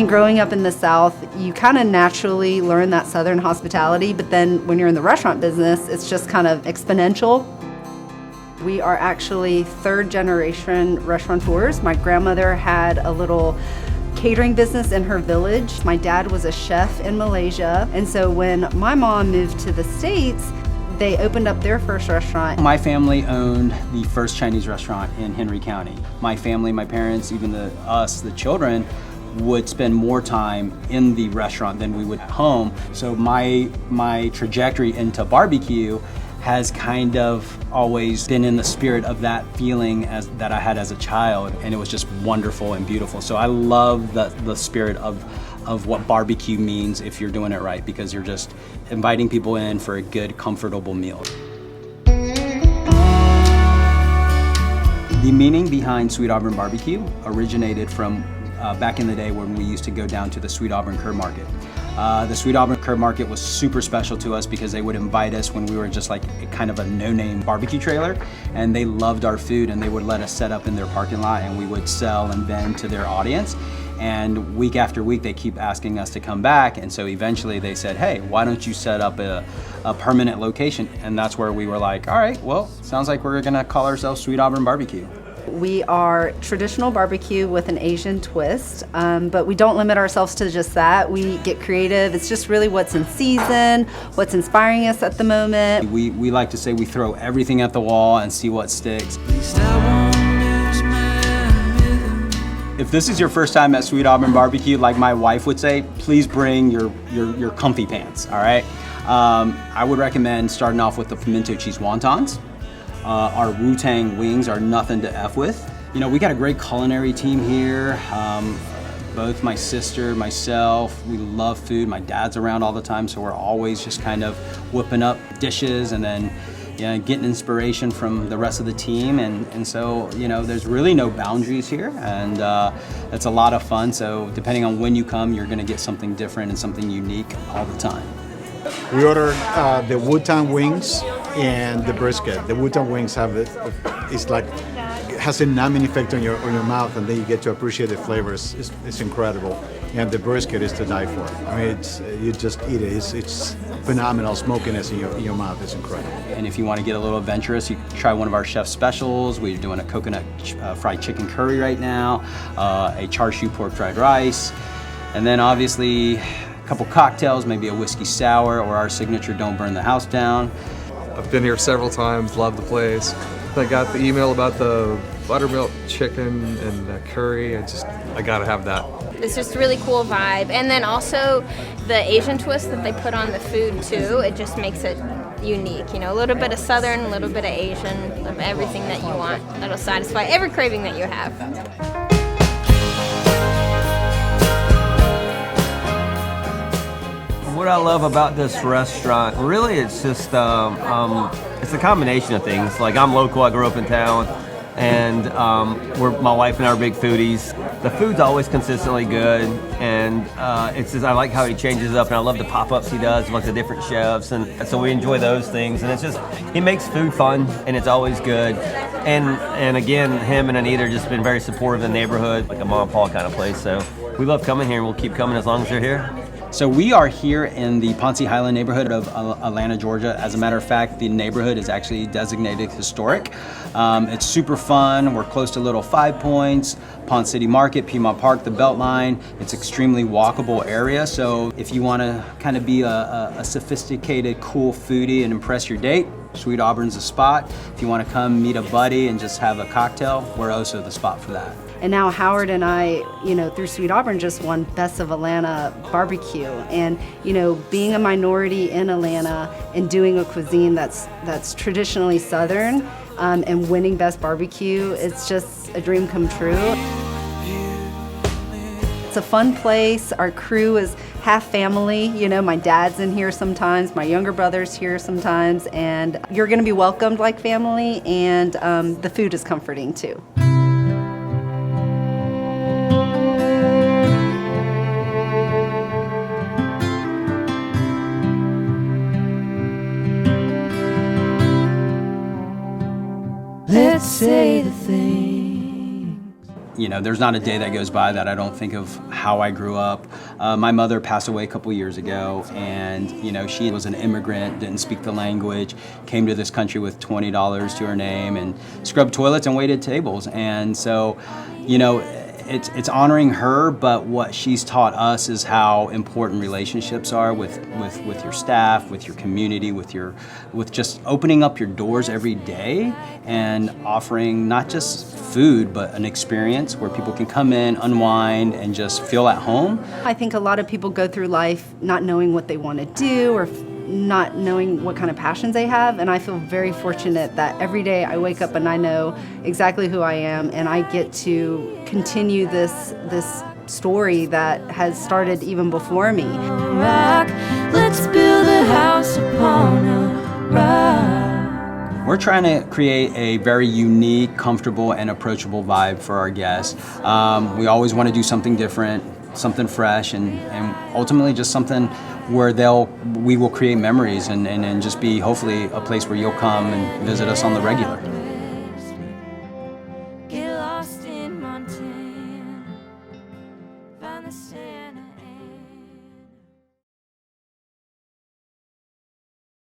mean, growing up in the South, you kind of naturally learn that Southern hospitality, but then when you're in the restaurant business, it's just kind of exponential. We are actually third generation restaurateurs. My grandmother had a little catering business in her village. My dad was a chef in Malaysia. And so when my mom moved to the States, they opened up their first restaurant. My family owned the first Chinese restaurant in Henry County. My family, my parents, even us, the children, would spend more time in the restaurant than we would at home. So my trajectory into barbecue has kind of always been in the spirit of that feeling that I had as a child, and it was just wonderful and beautiful. So I love the spirit of what barbecue means if you're doing it right, because you're just inviting people in for a good, comfortable meal. The meaning behind Sweet Auburn BBQ originated from back in the day when we used to go down to the Sweet Auburn Curb Market. The Sweet Auburn Curb Market was super special to us because they would invite us when we were just like kind of a no-name barbecue trailer, and they loved our food, and they would let us set up in their parking lot, and we would sell and vend to their audience. And week after week, they keep asking us to come back, and so eventually they said, hey, why don't you set up a permanent location? And that's where we were like, all right, well, sounds like we're gonna call ourselves Sweet Auburn BBQ. We are traditional barbecue with an Asian twist, but we don't limit ourselves to just that. We get creative. It's just really what's in season, what's inspiring us at the moment. We like to say we throw everything at the wall and see what sticks. If this is your first time at Sweet Auburn BBQ, like my wife would say, please bring your comfy pants, all right? I would recommend starting off with the pimento cheese wontons. Our Wu-Tang wings are nothing to F with. You know, we got a great culinary team here. Both my sister, myself, we love food. My dad's around all the time, so we're always just kind of whipping up dishes and then getting inspiration from the rest of the team. And so, you know, there's really no boundaries here, and it's a lot of fun. So depending on when you come, you're gonna get something different and something unique all the time. We ordered the Wu-Tang wings and the brisket. The Wu-Tang wings has a numbing effect on your mouth, and then you get to appreciate the flavors. It's incredible. And the brisket is to die for. I mean, you just eat it. It's phenomenal smokiness in your mouth. It's incredible. And if you want to get a little adventurous, you can try one of our chef specials. We're doing a coconut fried chicken curry right now, a char siu pork fried rice, and then obviously a couple cocktails, maybe a whiskey sour or our signature Don't Burn the House Down. I've been here several times, love the place. I got the email about the buttermilk chicken and the curry. I gotta have that. It's just a really cool vibe. And then also the Asian twist that they put on the food too, it just makes it unique. You know, a little bit of Southern, a little bit of Asian, of everything that you want. That'll satisfy every craving that you have. What I love about this restaurant, really it's just, it's a combination of things. Like, I'm local, I grew up in town, and my wife and I are big foodies. The food's always consistently good, and it's just, I like how he changes up, and I love the pop-ups he does, like the different chefs, and so we enjoy those things. And it's just, he makes food fun, and it's always good. And again, him and Anita have just been very supportive of the neighborhood, like a mom and pop kind of place. So we love coming here, and we'll keep coming as long as they're here. So we are here in the Poncey Highland neighborhood of Atlanta, Georgia. As a matter of fact, the neighborhood is actually designated historic. It's super fun. We're close to Little Five Points, Pond City Market, Piedmont Park, the Beltline. It's extremely walkable area. So if you want to kind of be a sophisticated, cool foodie and impress your date, Sweet Auburn's the spot. If you want to come meet a buddy and just have a cocktail, we're also the spot for that. And now Howard and I, through Sweet Auburn, just won Best of Atlanta Barbecue. And, being a minority in Atlanta and doing a cuisine that's traditionally Southern and winning Best Barbecue, it's just a dream come true. It's a fun place. Our crew is half family. My dad's in here sometimes, my younger brother's here sometimes, and you're gonna be welcomed like family, and the food is comforting too. Let's say the thing. you know, there's not a day that goes by that I don't think of how I grew up. My mother passed away a couple years ago, and you know, she was an immigrant, didn't speak the language, came to this country with $20 to her name, and scrubbed toilets and waited tables. And so, you know, it's honoring her, but what she's taught us is how important relationships are with your staff, with your community, with just opening up your doors every day and offering not just food, but an experience where people can come in, unwind, and just feel at home. I think a lot of people go through life not knowing what they want to do or not knowing what kind of passions they have, and I feel very fortunate that every day I wake up and I know exactly who I am, and I get to continue this story that has started even before me. Rock, let's build a house upon a rock. We're trying to create a very unique, comfortable, and approachable vibe for our guests. We always want to do something different, something fresh, and ultimately just something where we will create memories and just be hopefully a place where you'll come and visit us on the regular. Get lost in Montana, find the sand.